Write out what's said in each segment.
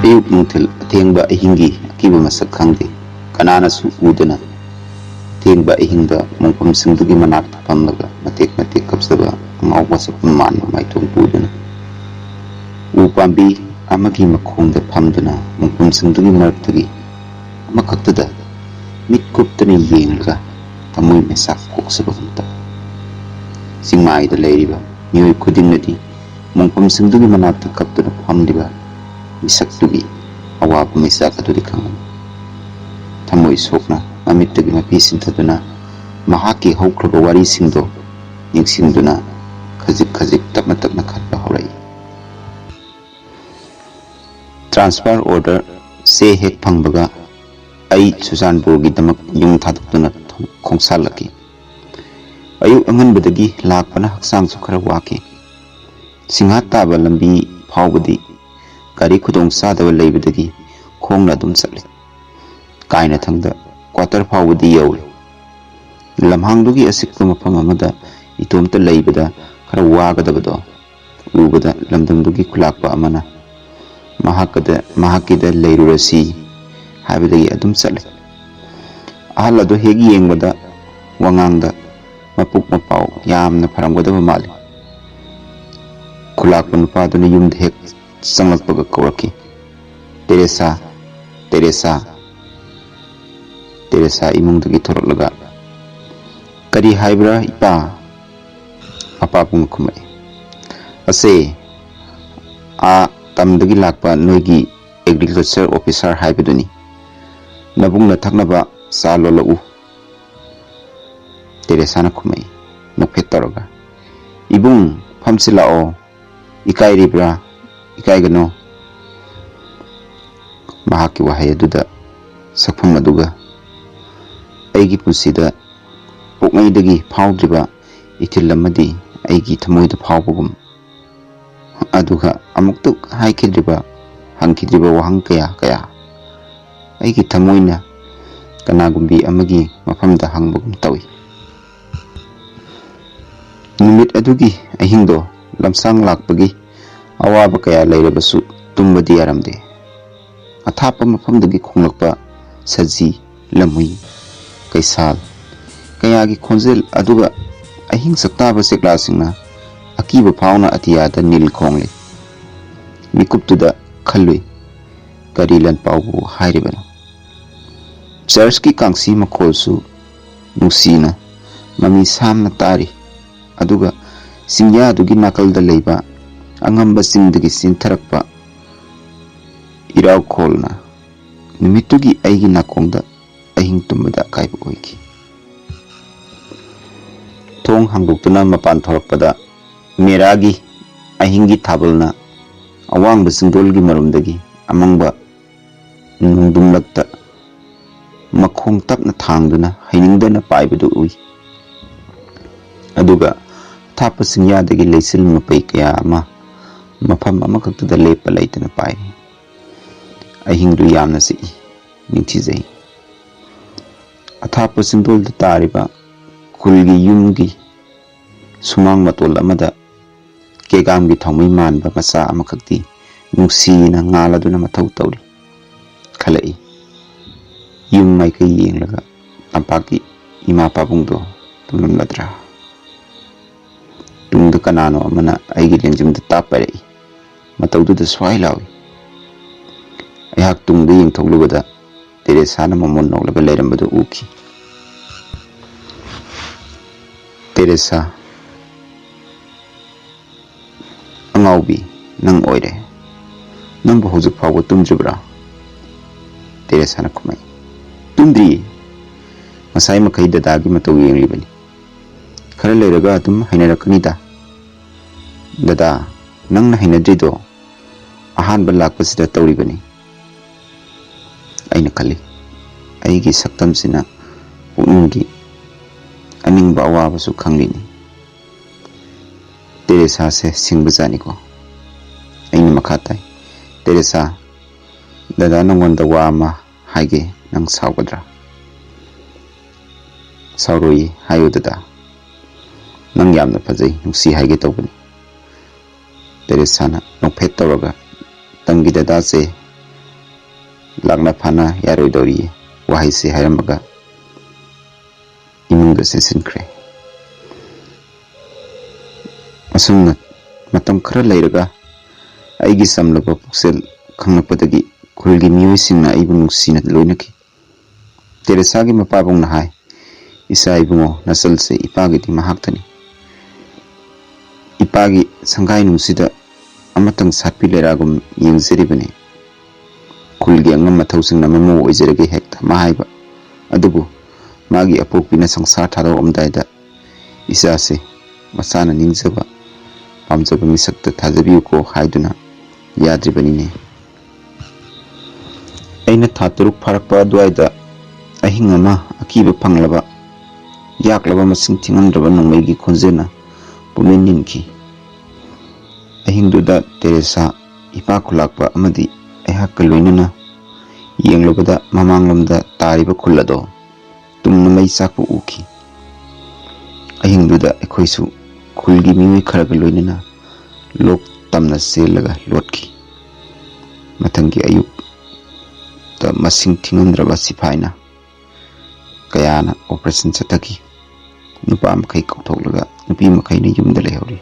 Ayuk nungthil athengba ahingi akiba masak khangde kananasu udana athengba ahinda mongpam singdugi manakta pamlaga matek kapsaba ngawba sapun manma maithong pudana u pambi amagi makhongda phamduna mongpam singdugi maraktagi amakaktada mitkuptani yenglaga tamoi mesak koksabagumta singmaida leiriba miyoi khudingnadi mongpam singdugi manakta kaptuna phamdiba misaktugi awaba misak adudi khangani thamoi sokna mamittagi mapi sintaduna mahaki haukraba wari singdo ningsingduna khajik tapna khatpa haurai transfer order se hek phangbaga ai Sujanpurgi damak yung thadukduna khongsalaki ayuk anganbadagi lakpana haksang su khara waki singhat taba lambi phawbadi gari khudong sadaba leibadagi khongna dum chakli kaina thangda quarter phawbadi yauli lamhangdugi asikpa mafam amada itomta leibada khara wagadabado ubada lamdamdugi khulakpa amana mahakida leirurasi haibadagi adum chakli ahal adu hegi yengbada wangangda mapuk mapau yamna pharamgadaba mali khulakpa nupaduna yumda hek sanglakpaga kauraki Teresa imungdagi thorolaga kari haibra ipa mapapung khumai ase a tamdagi lakpa noigi agriculture officer haibaduni nabungna thaknaba sa lolau Teresa na khumai nokphet toroga ibung phamsilao ikairibra ikaigano mahaki wahai aduda sakpham aduga aigi punsida pokngaidagi phawdriba ithil amadi aigi thamoida phawbagum aduga amuktuk haikidriba hangkidriba wahang kaya aigi thamoina kanagumbi amagi mafamda hangbagum tawi numit adugi ahingdo lamsang lakpagi awaba kaya leirabasu tumbadi yaramde athapa mafamdagi khonglakpa saji lamui kaisal kayagi khonjel aduga ahing saktaba sekla singna akiba phawna atiyada nil khongle mikuptuda khalui karilan pawbu hairibana church ki kangsi makholsu nusina mami samna tari aduga singya adugi nakalda leiba angamba singdagi sintharakpa iraw kholna numitugi aigi nakongda ahing tumbada kaiba oiki thong hangdoktuna mapan thorakpada meragi ahingi thabalna awangba singdolgi marumdagi amangba nungdumlakta makhong tapna thangduna hainingdana paibadu ui aduga thapa singyadagi leisil mapai kaya ama mafam amakaktuda lepa leitana pairi ahingdu yamna si ningthizai athapa singdolda tariba khulgi yumgi sumang matol amada kegamgi thongmai manba macha amakakti nungsina ngaladuna mathau tawri khalai yum mai kai yenglaga tampaki ima pabungdo tumlamladra tungda kanano amana aigi lengjimda tapai mataududa swai lawi ayhak tungda yengthoklubada Teresa na mamon noklaga leirambadu uki Teresa angaubi nang oire nang hojik phawba tumjibra Teresa na khumai tumdri masai makai dadagi matau yengribani khara leiraga atum hainarakani dada nangna hainadrido ahanba lakpasida tawribani aina khali aigi saktamsina puknunggi aningba awabasu khanglini Teresa se singbajani ko aina makhatai Teresa dada nongonda wa ama haige nang saugadra sauroi hayo dada nang yamna fajai nungsi haige tawbani Teresa na nokphet tawraga tamgi dada se lakna phana yaroidori wahai se hairamaga imungda sensinkre asumna matam khara leiraga aigi samlaba puksel khangnapadagi khulgi miyoi singna aibu nuksina loinaki Teresa gi mapabong na hai isa ibungo nasal se ipagi di mahaktani ipagi sangai nungsida amatang satpi leragum yengzeribani khulgi angam mathau singna memo oizerage hekta mahaiba adubu magi apokpina sangsar tharo omdaida isa se masana ningzaba pamjaba misakta thajabiu ko haiduna yadribanine aina thaturuk pharakpa adwaida ahing ama akiba phanglaba yaklaba masing thingandraba nongmaigi khonjena pumeninki ahingduda Teresa ipa khulakpa amadi aihakka loinana yenglobada mamanglamda tariba khulado tumna mai chakpu uki ahingduda ekhoisu khulgi miwi kharaga loinana lok tamna selaga lotki matangi ayuk ta masing thingandraba sipaina kayana operation chataki nupa makai kauthoklaga nupi makai ne yumda lehori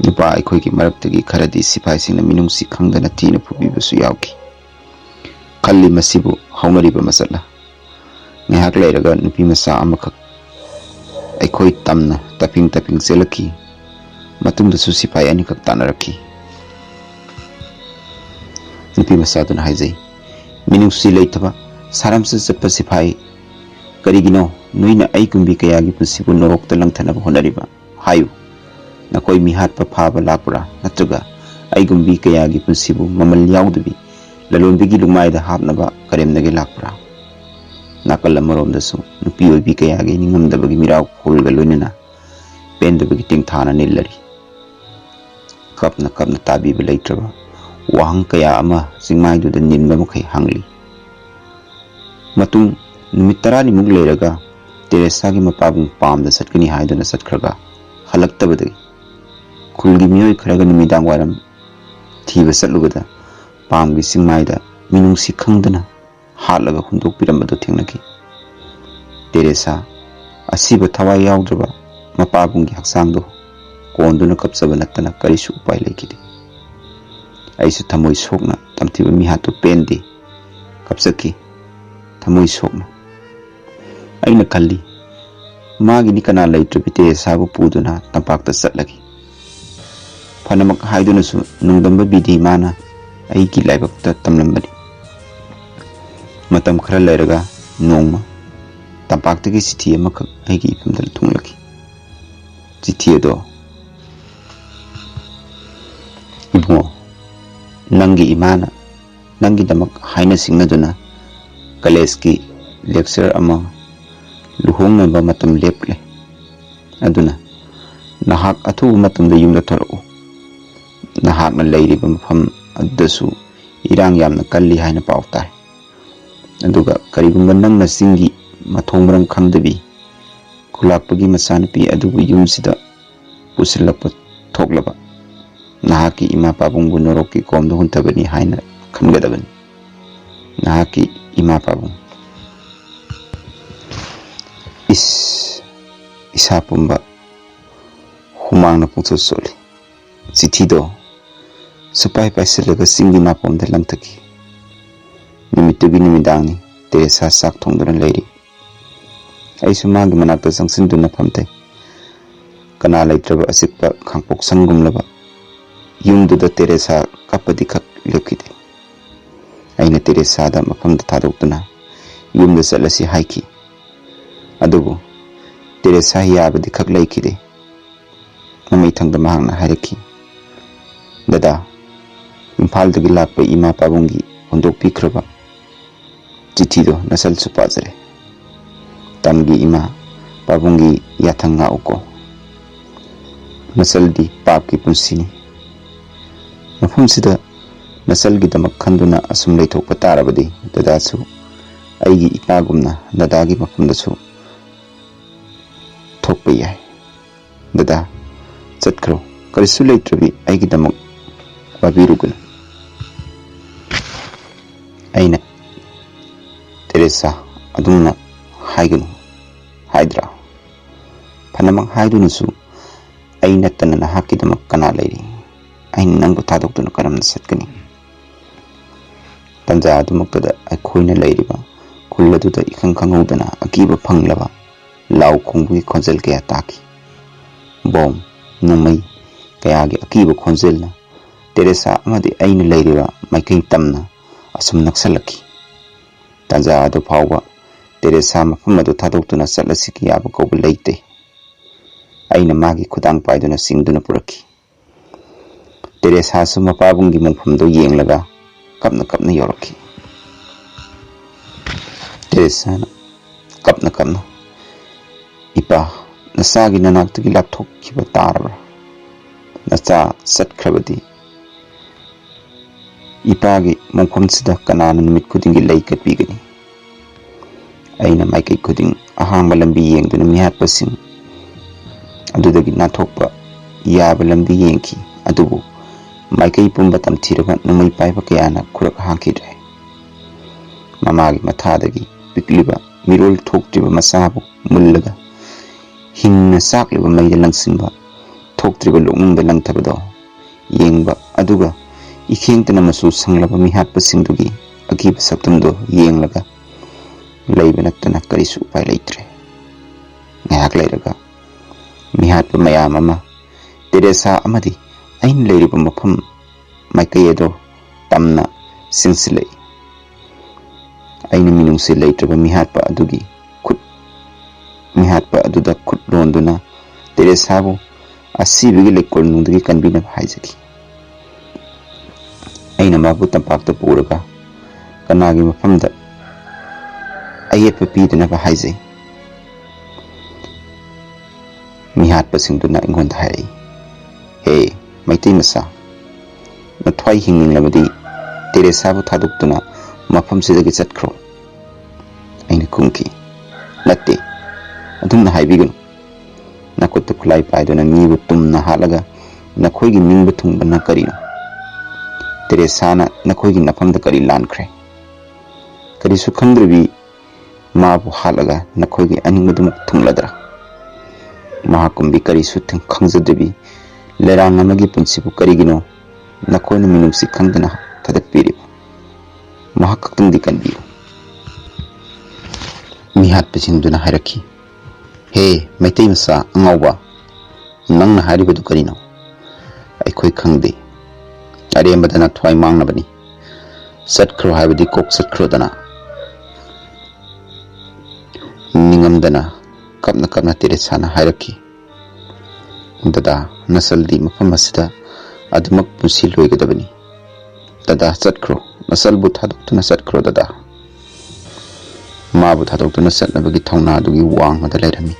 nupa aikoi ki maraktagi kharadi sipai singna minungsi khangdana tina phubibasu yauki khalli masibu haunariba masala ngahak leiraga nupi masa amakak aikoi tamna taping selaki matungda su sipai ani kak tanaraki nupi masa duna haijai minungsi leitaba saramsa chappa sipai karigino nuina aikumbi kayagi pusibu norokta langthanaba honariba hayu nakoi mihatpa phaba lakpura natraga aigumbi kayagi pusibu mamal yaudbi lalonbigi lungmaida hapnaba karemnage lakpura nakal amaromdasu nupi oibi kayagi ningamdabagi miraw khulga loinana pendabagi tingthana nillari kapna tabiba leitraba wahang kaya ama singmaiduda ninba makai hangli matung numit 10 muk leiraga Teresa gi mapabung pamda satkani haiduna satkhraga halaktabadagi khulgi miyoi kharaga numidang waram thiba satlubada pamgi singmaida minungsi khangdana hatlaga hundok pirambado thengnaki Teresa asiba thawai yaudraba mapabunggi haksangdo konduna kapsaba nattana karisu upai leikide aisu thamoi sokna tamthiba mihatu pendi kapsaki thamoi sokna aina kalli magi ni kana leitrabi Teresa bu puduna tampakta satlagi phanamak haiduna su nungdamba bidi mana aigi laibakta tamlambani matam khara leiraga nongma tampaktagi sithi amakak aigi ipamdal thunglaki chithi ado ibungo nangi imana nangi damak haina singnaduna college lecture ama luhongnaba matam leple aduna nahak athu matamda yumda tharaku nahakna leiriba mafam adasu irang yamna kalli haina pautai aduga karigumba nangna singi mathongmarang khangdabi kulakpagi masanupi adugu yumsida pusilakpa thoklaba nahaki ima pabungbu norokki komda huntabani haina khangadabani nahaki ima pabung isa pumba humang na pungso soli sithido supai paisalaga singi mapomda langtaki nimitugi nimidangni Teresa sak thongduna leiri aisu magi manakta sangsinduna phamtai kana leitraba asikpa khangpok sangumlaba yumduda Teresa kapadi khak lepkide aina Teresa da mafamda thadokduna yumda salasi haiki adubu Teresa yabadi khak leikide mamai thangda mahangna hairaki dada imphaldagi lakpa ima pabungi hondok pikhraba chithido nasal supazare tamgi ima pabungi yathanga uko nasaldi papki punsini mafumsida nasalgi damak khanduna asum leithokpa tarabadi dadasu aigi ipagumna dadagi mafumdasu thokpa yai dada chatkro karisu leitrabi aigi damak wabiruguna ꯑꯩꯅ Teresa ꯑꯗꯨꯝꯅ ꯍꯥꯏꯒꯅꯨ ꯍꯥꯏꯗ꯭ꯔꯥ? ꯐꯅꯃꯛ ꯍꯥꯏꯗꯨꯅꯁꯨ ꯑꯩ ꯅꯠꯇꯅ ꯅꯍꯥꯛꯀꯤꯗꯃꯛ ꯀꯅꯥ ꯂꯩꯔꯤ? ꯑꯩꯅ ꯅꯪꯕꯨ ꯊꯥꯗꯣꯛꯇꯨꯅ ꯀꯔꯝꯅ ꯆꯠꯀꯅꯤ? ꯇꯟꯖꯥ ꯑꯗꯨꯃꯛꯇꯗ ꯑꯩꯈꯣꯏꯅ ꯂꯩꯔꯤꯕ ꯈꯨꯜ ꯑꯗꯨꯗ ꯏꯈꯪ ꯈꯪꯍꯧꯗꯅ ꯑꯀꯤꯕ ꯐꯪꯂꯕ ꯂꯥꯎ ꯈꯣꯡꯕꯒꯤ ꯈꯣꯟꯖꯦꯜ ꯀꯌꯥ ꯇꯥꯈꯤ꯫ ꯕꯣꯝ, ꯅꯣꯡꯃꯩ ꯀꯌꯥꯒꯤ ꯑꯀꯤꯕ ꯈꯣꯟꯖꯦꯜꯅ ꯇꯦꯔꯦꯁꯥ ꯑꯃꯗꯤ ꯑꯩꯅ ꯂꯩꯔꯤꯕ ꯃꯥꯏꯀꯩ ꯇꯝꯅ ꯑꯁꯨꯝ ꯅꯛꯁꯜꯂꯛꯈꯤ꯫ ꯇꯟꯖꯥ ꯑꯗꯨ ꯐꯥꯎꯕ ꯇꯦꯔꯦꯁꯥ ꯃꯐꯝ ꯑꯗꯨ ꯊꯥꯗꯣꯛꯇꯨꯅ ꯆꯠꯂꯁꯤꯒꯤ ꯌꯥꯕ ꯀꯧꯕ ꯂꯩꯇꯦ꯫ ꯑꯩꯅ ꯃꯥꯒꯤ ꯈꯨꯗꯥꯡ ꯄꯥꯏꯗꯨꯅ ꯆꯤꯡꯗꯨꯅ ꯄꯨꯔꯛꯈꯤ꯫ ꯇꯦꯔꯦꯁꯥꯁꯨ ꯃꯄꯥꯕꯨꯡꯒꯤ ꯃꯣꯡꯐꯝꯗꯨ ꯌꯦꯡꯂꯒ ꯀꯞꯅ ꯀꯞꯅ ꯌꯧꯔꯛꯈꯤ꯫ ꯇꯦꯔꯦꯁꯥꯅ ꯀꯞꯅ ꯀꯞꯅ, "ꯏꯄꯥ, ꯅꯆꯥꯒꯤ ꯅꯅꯥꯛꯇꯒꯤ ꯂꯥꯞꯊꯣꯛꯈꯤꯕ ꯇꯥꯔꯕ꯭ꯔꯥ? ꯅꯆꯥ ꯆꯠꯈ꯭ꯔꯕꯗꯤ ꯏꯄꯥꯒꯤ ꯃꯣꯡꯐꯝꯁꯤꯗ ꯀꯅꯥꯅ ꯅꯨꯃꯤꯠ ꯈꯨꯗꯤꯡꯒꯤ ꯂꯩ ꯀꯠꯄꯤꯒꯅꯤ?" ꯑꯩꯅ ꯃꯥꯏꯀꯩ ꯈꯨꯗꯤꯡ ꯑꯍꯥꯡꯕ ꯂꯝꯕꯤ ꯌꯦꯡꯗꯨꯅ ꯃꯤꯍꯥꯠꯄꯁꯤꯡ ꯑꯗꯨꯗꯒꯤ ꯅꯥꯟꯊꯣꯛꯄ ꯌꯥꯕ ꯂꯝꯕꯤ ꯌꯦꯡꯈꯤ, ꯑꯗꯨꯕꯨ ꯃꯥꯏꯀꯩ ꯄꯨꯝꯕ ꯇꯝꯊꯤꯔꯒ ꯅꯣꯡꯃꯩ ꯄꯥꯏꯕ ꯀꯌꯥꯅ ꯈꯨꯔꯛ ꯍꯥꯡꯈꯤꯗ꯭ꯔꯦ꯫ ꯃꯃꯥꯒꯤ ꯃꯊꯥꯗꯒꯤ ꯄꯤꯛꯂꯤꯕ ꯃꯤꯔꯣꯜ ꯊꯣꯛꯇ꯭ꯔꯤꯕ ꯃꯆꯥꯕꯨ ꯃꯨꯜꯂꯒ ꯍꯤꯡꯅ ꯆꯥꯛꯂꯤꯕ ꯃꯩꯗ ꯂꯪꯁꯤꯟꯕ, ꯊꯣꯛꯇ꯭ꯔꯤꯕ ꯂꯣꯛꯅꯨꯡꯗ ꯂꯪꯊꯕꯗꯣ ꯌꯦꯡꯕ, ꯑꯗꯨꯒ ꯏꯈꯦꯡꯇꯅ ꯃꯆꯨ ꯁꯪꯂꯕ ꯃꯤꯍꯥꯠꯄꯁꯤꯡꯗꯨꯒꯤ ꯑꯀꯤꯕ ꯁꯛꯇꯝꯗꯣ ꯌꯦꯡꯂꯒ ꯂꯩꯕ ꯅꯠꯇꯅ ꯀꯔꯤꯁꯨ ꯎꯄꯥꯏ ꯂꯩꯇ꯭ꯔꯦ꯫ ꯉꯥꯏꯍꯥꯛ ꯂꯩꯔꯒ ꯃꯤꯍꯥꯠꯄ ꯃꯌꯥꯝ ꯑꯃ ꯇꯦꯔꯦꯁꯥ ꯑꯃꯗꯤ ꯑꯩꯅ ꯂꯩꯔꯤꯕ ꯃꯐꯝ ꯃꯥꯏꯀꯩ ꯑꯗꯣ ꯇꯝꯅ ꯆꯪꯁꯤꯜꯂꯛꯏ꯫ ꯑꯩꯅ ꯃꯤꯅꯨꯡꯁꯤ ꯂꯩꯇ꯭ꯔꯕ ꯃꯤꯍꯥꯠꯄ ꯑꯗꯨꯗ ꯈꯨꯠ ꯂꯣꯟꯗꯨꯅ ꯇꯦꯔꯦꯁꯥꯕꯨ ꯑꯁꯤꯕꯒꯤ ꯂꯩꯀꯣꯜꯅꯨꯡꯗꯒꯤ ꯀꯟꯕꯤꯅꯕ ꯍꯥꯏꯖꯈꯤ꯫ ꯑꯩꯅ ꯃꯥꯕꯨ ꯇꯝꯄꯥꯛꯇ ꯄꯨꯔꯒ ꯀꯅꯥꯒꯤ ꯃꯐꯝꯗ ꯑꯌꯦꯠꯄ ꯄꯤꯗꯅꯕ ꯍꯥꯏꯖꯩ꯫ ꯃꯤꯍꯥꯠꯄꯁꯤꯡꯗꯨꯅ ꯑꯩꯉꯣꯟꯗ ꯍꯥꯏꯔꯛꯏ, "ꯍꯦ ꯃꯩꯇꯩ ꯃꯆꯥ, ꯅꯊ꯭ꯋꯥꯏ ꯍꯤꯡꯅꯤꯡꯂꯕꯗꯤ ꯇꯦꯔꯦꯁꯥꯕꯨ ꯊꯥꯗꯣꯛꯇꯨꯅ ꯃꯐꯝꯁꯤꯗꯒꯤ ꯆꯠꯈ꯭ꯔꯣ." ꯑꯩꯅ ꯈꯨꯝꯈꯤ, "ꯅꯠꯇꯦ, ꯑꯗꯨꯝꯅ ꯍꯥꯏꯕꯤꯒꯅꯨ꯫ ꯅꯈꯨꯠꯇ ꯈꯨꯠꯂꯥꯏ ꯄꯥꯏꯗꯨꯅ ꯃꯤꯕꯨ ꯇꯨꯝꯅ ꯍꯥꯠꯂꯒ ꯅꯈꯣꯏꯒꯤ ꯅꯤꯡꯕ ꯊꯨꯡꯕꯅ ꯀꯔꯤꯅꯣ? ꯇꯦꯔꯦꯁꯥꯅ ꯅꯈꯣꯏꯒꯤ ꯅꯐꯝꯗ ꯀꯔꯤ ꯂꯥꯟꯈ꯭ꯔꯦ? ꯀꯔꯤꯁꯨ ꯈꯪꯗ꯭ꯔꯕꯤ ꯃꯥꯕꯨ ꯍꯥꯠꯂꯒ ꯅꯈꯣꯏꯒꯤ ꯑꯅꯤꯡꯕꯗꯨꯃꯛ ꯊꯨꯡꯂꯗ꯭ꯔꯥ? ꯃꯍꯥꯛꯀꯨꯝꯕꯤ ꯀꯔꯤꯁꯨ ꯈꯪꯖꯗꯕꯤ ꯂꯩꯔꯥꯡ ꯑꯃꯒꯤ ꯄꯨꯟꯁꯤꯕꯨ ꯀꯔꯤꯒꯤꯅꯣ ꯅꯈꯣꯏꯅ ꯃꯤꯅꯨꯡꯁꯤ ꯈꯪꯗꯅ ꯊꯥꯗꯠꯄꯤꯔꯤꯕ? ꯃꯍꯥꯛ ꯈꯛꯇꯪꯗꯤ ꯀꯟꯕꯤꯌꯨ." ꯃꯤꯍꯥꯠꯄꯁꯤꯡꯗꯨꯅ ꯍꯥꯏꯔꯛꯈꯤ, "ꯍꯦ ꯃꯩꯇꯩ ꯃꯆꯥ ꯑꯉꯥꯎꯕ, ꯅꯪꯅ ꯍꯥꯏꯔꯤꯕꯗꯨ ꯀꯔꯤꯅꯣ? ꯑꯩꯈꯣꯏ ꯈꯪꯗꯦ꯫ ꯑꯔꯦꯝꯕꯗ ꯅꯊ꯭ꯋꯥꯏ ꯃꯥꯡꯅꯕꯅꯤ꯫ ꯆꯠꯈ꯭ꯔꯣ ꯍꯥꯏꯕꯗꯤ ꯀꯣꯛ ꯆꯠꯈ꯭ꯔꯣꯗꯅ." ꯅꯤꯡꯉꯝꯗꯅ ꯀꯞꯅ ꯀꯞꯅ ꯇꯦꯔꯦꯁꯥꯅ ꯍꯥꯏꯔꯛꯈꯤ, "ꯗꯗꯥ, ꯅꯆꯜꯗꯤ ꯃꯐꯝ ꯑꯁꯤꯗ ꯑꯗꯨꯃꯛ ꯄꯨꯟꯁꯤ ꯂꯣꯏꯒꯗꯕꯅꯤ꯫ ꯗꯗꯥ ꯆꯠꯈ꯭ꯔꯣ, ꯅꯆꯜꯕꯨ ꯊꯥꯗꯣꯛꯇꯨꯅ ꯆꯠꯈ꯭ꯔꯣ ꯗꯗꯥ." ꯃꯥꯕꯨ ꯊꯥꯗꯣꯛꯇꯨꯅ ꯆꯠꯅꯕꯒꯤ ꯊꯧꯅꯥ ꯑꯗꯨꯒꯤ ꯋꯥꯡꯃꯗ ꯂꯩꯔꯝꯃꯤ꯫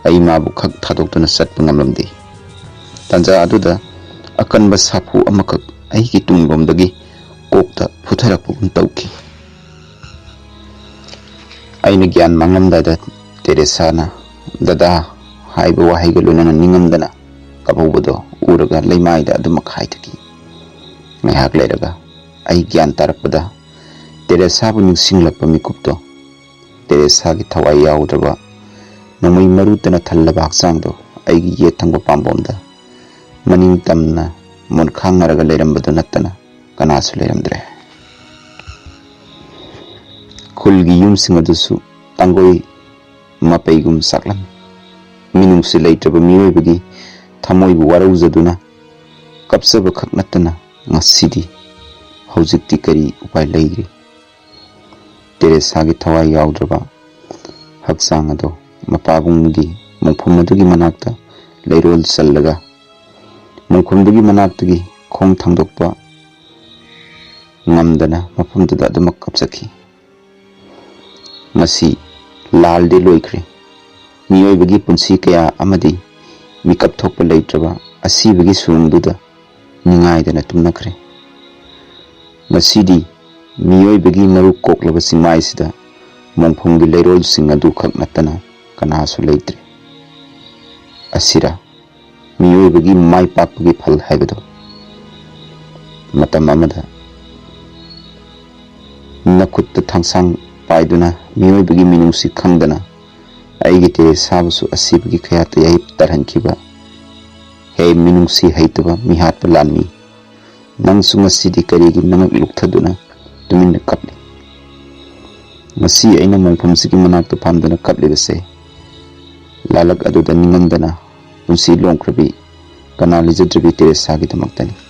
ꯑꯩ ꯃꯥꯕꯨ ꯈꯛ ꯊꯥꯗꯣꯛꯇꯨꯅ ꯆꯠꯄ ꯉꯝꯂꯝꯗꯦ꯫ ꯇꯟꯖꯥ ꯑꯗꯨꯗ ꯑꯀꯟꯕ ꯁꯥꯐꯨ ꯑꯃꯈꯛ ꯑꯩꯒꯤ ꯇꯨꯡꯂꯣꯝꯗꯒꯤ ꯀꯣꯛꯇ ꯐꯨꯊꯔꯛꯄꯒꯨꯝ ꯇꯧꯈꯤ꯫ ꯑꯩꯅ ꯒ꯭ꯌꯥꯟ ꯃꯥꯡꯂꯝꯗꯥꯏꯗ ꯇꯦꯔꯦꯁꯥꯅ "ꯗꯗꯥ" ꯍꯥꯏꯕ ꯋꯥꯍꯩꯒ ꯂꯣꯏꯅꯅ ꯅꯤꯡꯉꯝꯗꯅ ꯀꯞꯍꯧꯕꯗꯣ ꯎꯔꯒ ꯂꯩꯃꯥꯏꯗ ꯑꯗꯨꯃꯛ ꯍꯥꯏꯊꯈꯤ꯫ ꯉꯥꯏꯍꯥꯛ ꯂꯩꯔꯒ ꯑꯩ ꯒ꯭ꯌꯥꯟ ꯇꯥꯔꯛꯄꯗ ꯇꯦꯔꯦꯁꯥꯕꯨ ꯅꯤꯡꯁꯤꯡꯂꯛꯄ ꯃꯤꯀꯨꯞꯇꯣ, ꯇꯦꯔꯦꯁꯥꯒꯤ ꯊꯋꯥꯏ ꯌꯥꯎꯗ꯭ꯔꯕ ꯅꯣꯡꯃꯩ ꯃꯔꯨꯇꯅ ꯊꯜꯂꯕ ꯍꯛꯆꯥꯡꯗꯣ ꯑꯩꯒꯤ ꯌꯦꯠ ꯊꯪꯕ ꯄꯥꯝꯕꯣꯝꯗ ꯃꯅꯤꯡ ꯇꯝꯅ ꯃꯣꯟꯈꯥꯡꯅꯔꯒ ꯂꯩꯔꯝꯕꯗꯨ ꯅꯠꯇꯅ ꯀꯅꯥꯁꯨ ꯂꯩꯔꯝꯗ꯭ꯔꯦ꯫ ꯈꯨꯜꯒꯤ ꯌꯨꯝꯁꯤꯡ ꯑꯗꯨꯁꯨ ꯇꯥꯡꯒꯣꯏ ꯃꯄꯩꯒꯨꯝ ꯆꯥꯛꯂꯝꯃꯤ꯫ ꯃꯤꯅꯨꯡꯁꯤ ꯂꯩꯇ꯭ꯔꯕ ꯃꯤꯑꯣꯏꯕꯒꯤ ꯊꯃꯣꯏꯕꯨ ꯋꯥꯔꯧꯖꯗꯨꯅ ꯀꯞꯆꯕ ꯈꯛ ꯅꯠꯇꯅ ꯍꯧꯖꯤꯛꯇꯤ ꯀꯔꯤ ꯎꯄꯥꯏ ꯂꯩꯔꯤ? ꯇꯦꯔꯦꯁꯥꯒꯤ ꯊꯋꯥꯏ ꯌꯥꯎꯗ꯭ꯔꯕ ꯍꯛꯆꯥꯡ ꯑꯗꯣ ꯃꯄꯥꯕꯨꯡꯒꯤ ꯃꯣꯡꯐꯝ ꯑꯗꯨꯒꯤ ꯃꯅꯥꯛꯇ ꯂꯩꯔꯣꯜ ꯆꯜꯂꯒ ꯃꯣꯡꯐꯝꯗꯨꯒꯤ ꯃꯅꯥꯛꯇꯒꯤ ꯈꯣꯡ ꯊꯥꯡꯗꯣꯛꯄ ꯉꯝꯗꯅ ꯃꯐꯝꯗꯨꯗ ꯑꯗꯨꯃꯛ ꯀꯞꯆꯈꯤ꯫ ꯉꯁꯤ ꯂꯥꯜꯗꯤ ꯂꯣꯏꯈ꯭ꯔꯦ꯫ ꯃꯤꯑꯣꯏꯕꯒꯤ ꯄꯨꯟꯁꯤ ꯀꯌꯥ ꯑꯃꯗꯤ ꯃꯤꯀꯞ ꯊꯣꯛꯄ ꯂꯩꯇ꯭ꯔꯕ ꯑꯁꯤꯕꯒꯤ ꯁꯨꯔꯨꯡꯗꯨꯗ ꯅꯤꯡꯉꯥꯏꯗꯅ ꯇꯨꯝꯅꯈ꯭ꯔꯦ꯫ ꯉꯁꯤꯗꯤ ꯃꯤꯑꯣꯏꯕꯒꯤ ꯃꯔꯨ ꯀꯣꯛꯂꯕ ꯆꯤꯡꯃꯥꯏꯁꯤꯗ ꯃꯣꯡꯐꯝꯒꯤ ꯂꯩꯔꯣꯜꯁꯤꯡ ꯑꯗꯨ ꯈꯛ ꯅꯠꯇꯅ ꯀꯅꯥꯁꯨ ꯂꯩꯇ꯭ꯔꯦ꯫ ꯑꯁꯤꯔ ꯃꯤꯑꯣꯏꯕꯒꯤ ꯃꯥꯏ ꯄꯥꯛꯄꯒꯤ ꯐꯜ ꯍꯥꯏꯕꯗꯣ? ꯃꯇꯝ ꯑꯃꯗ Khutta thangsang paiduna miyoibagi minungsi khangdana aigi Teresabusu asibagi khayata yai tarhankiba he minungsi haitaba mihat lanmi nangsu ngasidi karigi namak lukthaduna tuminna kapli ngasi aina mongphamsigi manakta phamdana kaplibase lalak aduda ningandana punsi longkhrabi kana lijadribi Teresagi damaktani